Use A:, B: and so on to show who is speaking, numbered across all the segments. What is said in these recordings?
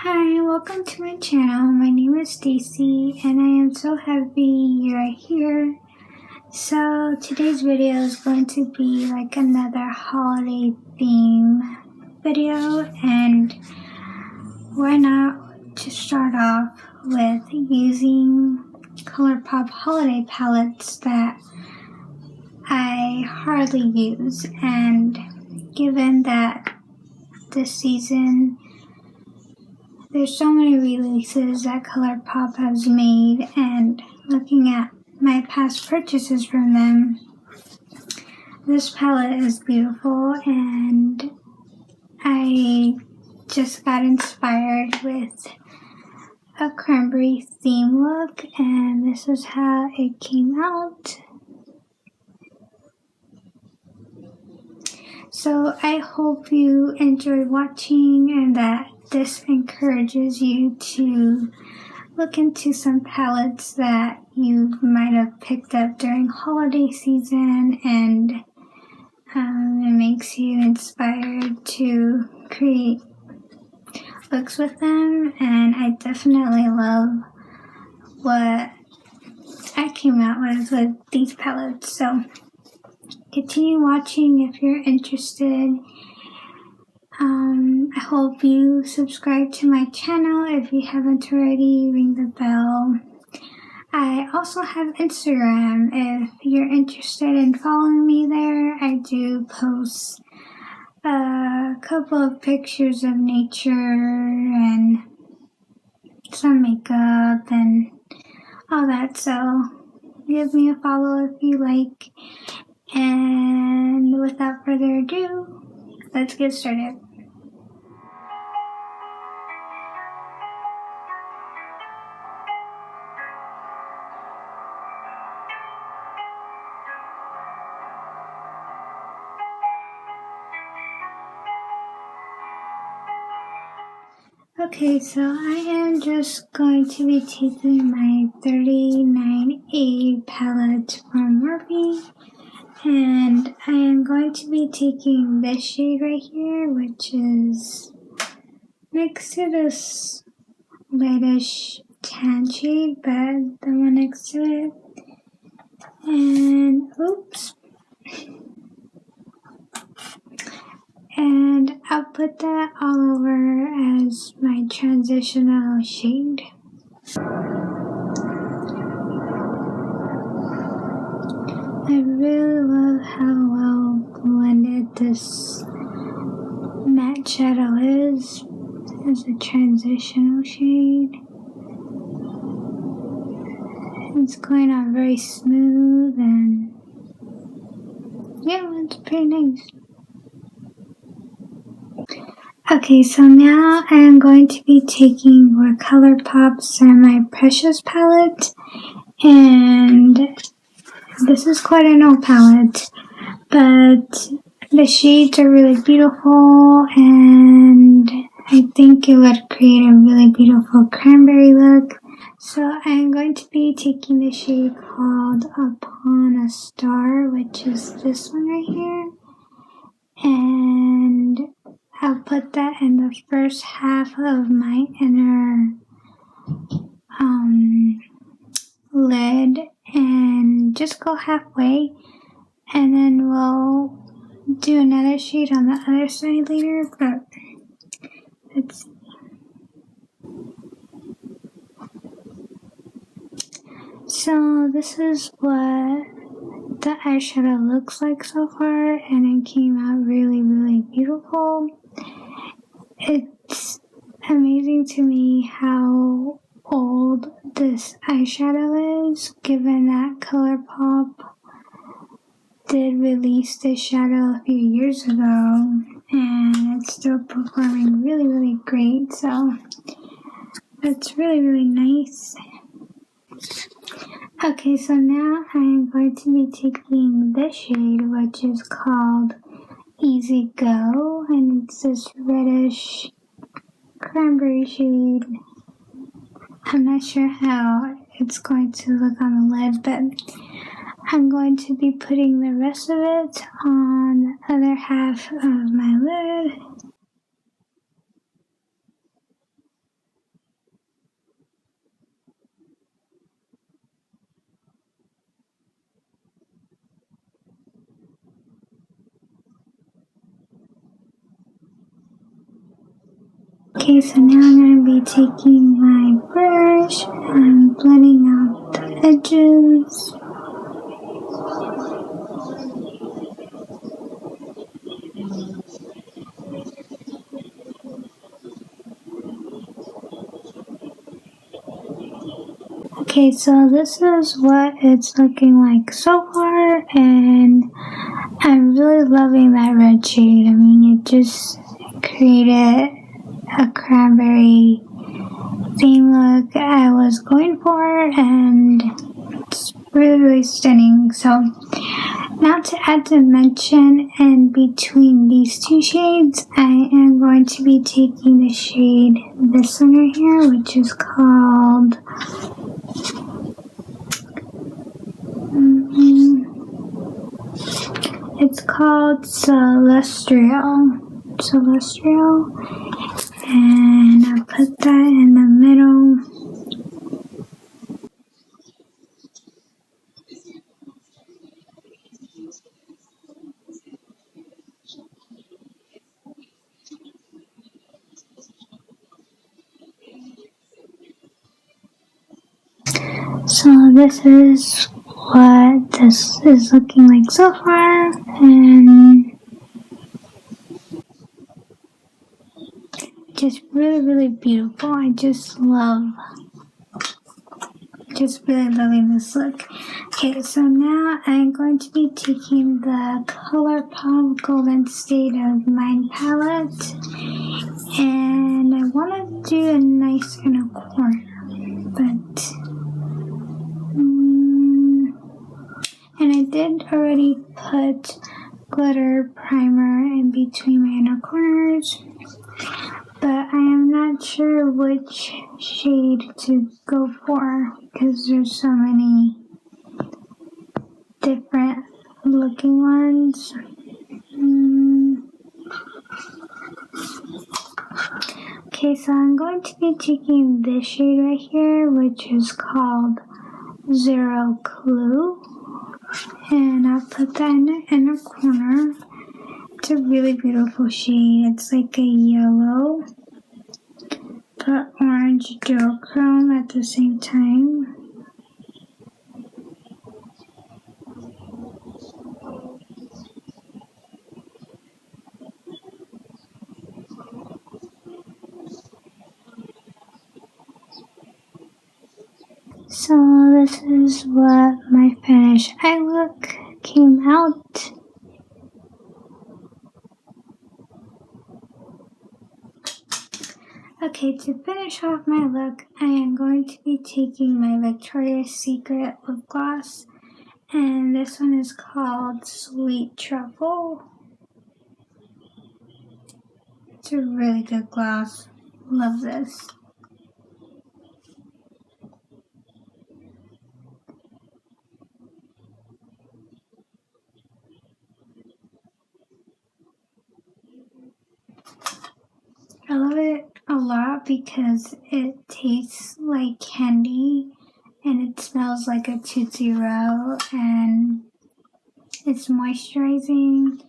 A: Hi, welcome to my channel. My name is Stacy and I am so happy you're here. So today's video is going to be like another holiday theme video, and why not to start off with using Colourpop holiday palettes that I hardly use, and given that this season there's so many releases that Colourpop has made, and looking at my past purchases from them, this palette is beautiful and I just got inspired with a cranberry theme look, and this is how it came out. So I hope you enjoyed watching and that this encourages you to look into some palettes that you might have picked up during holiday season, and it makes you inspired to create looks with them. And I definitely love what I came out with these palettes. So continue watching if you're interested. I hope you subscribe to my channel if you haven't already. Ring the bell. I also have Instagram if you're interested in following me there. I do post a couple of pictures of nature and some makeup and all that, so give me a follow if you like. And without further ado, let's get started. Okay, so I am just going to be taking my 39A palette from Morphe, and I am going to be taking this shade right here, which is next to this lightish tan shade, but the one next to it. And oops. And I'll put that all over as my transitional shade. I really love how well blended this matte shadow is as a transitional shade. It's going on very smooth, and yeah, it's pretty nice. Okay, so now I am going to be taking your Colourpop Semi Precious palette, and this is quite an old palette, but the shades are really beautiful, and I think it would create a really beautiful cranberry look. So I am going to be taking the shade called Upon a Star, which is this one right here, and I'll put that in the first half of my inner lid, and just go halfway, and then we'll do another shade on the other side later, but let's see. So this is what the eyeshadow looks like so far, and it came out really, really beautiful. It's amazing to me how old this eyeshadow is, given that Colourpop did release this shadow a few years ago, and it's still performing really, really great, so it's really, really nice. Okay, so now I am going to be taking this shade, which is called Easy Go, and it's this reddish cranberry shade. I'm not sure how it's going to look on the lid, but I'm going to be putting the rest of it on the other half of my lid. Okay, so now I'm going to be taking my brush and blending out the edges. Okay, so this is what it's looking like so far, and I'm really loving that red shade. I mean, it just created a cranberry theme look I was going for, and it's really, really stunning. So now to add dimension in between these two shades, I am going to be taking the shade, this one right here, which is called it's called Celestial, and I'll put that in the middle. So this is what this is looking like so far, and just really, really beautiful. I just really loving this look. Okay, so now I'm going to be taking the Colourpop Golden State of Mind palette, and I want to do a nice inner corner, but and I did already put glitter primer in between my inner corners, but I am not sure which shade to go for because there's so many different looking ones. Okay, so I'm going to be taking this shade right here, which is called Zero Clue, and I'll put that in the inner corner. It's a really beautiful shade. It's like a yellow but orange duochrome at the same time. So this is what my finished eye look came out. Okay, to finish off my look, I am going to be taking my Victoria's Secret lip gloss, and this one is called Sweet Truffle. It's a really good gloss. Love this. I love it a lot because it tastes like candy and it smells like a Tootsie Roll, and it's moisturizing.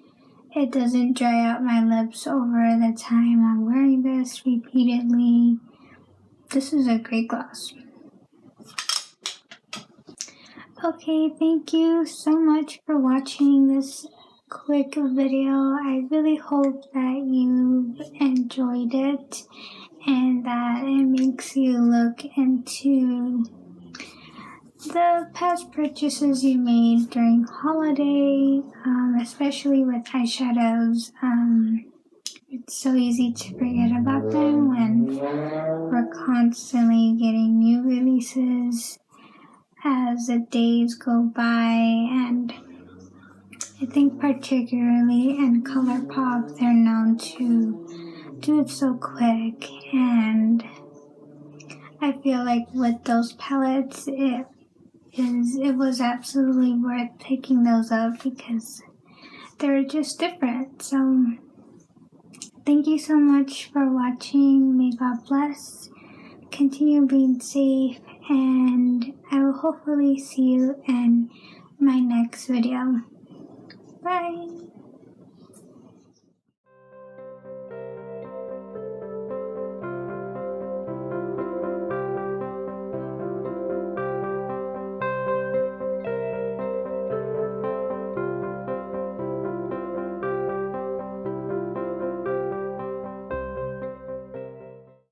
A: It doesn't dry out my lips over the time I'm wearing this repeatedly. This is a great gloss. Okay, thank you so much for watching this quick video. I really hope that you enjoyed it and that it makes you look into the past purchases you made during holiday, especially with eyeshadows. It's so easy to forget about them when we're constantly getting new releases as the days go by, and I think particularly in Colourpop, they're known to do it so quick, and I feel like with those palettes, it was absolutely worth picking those up because they're just different. So thank you so much for watching. May God bless. Continue being safe, and I will hopefully see you in my next video. Bye.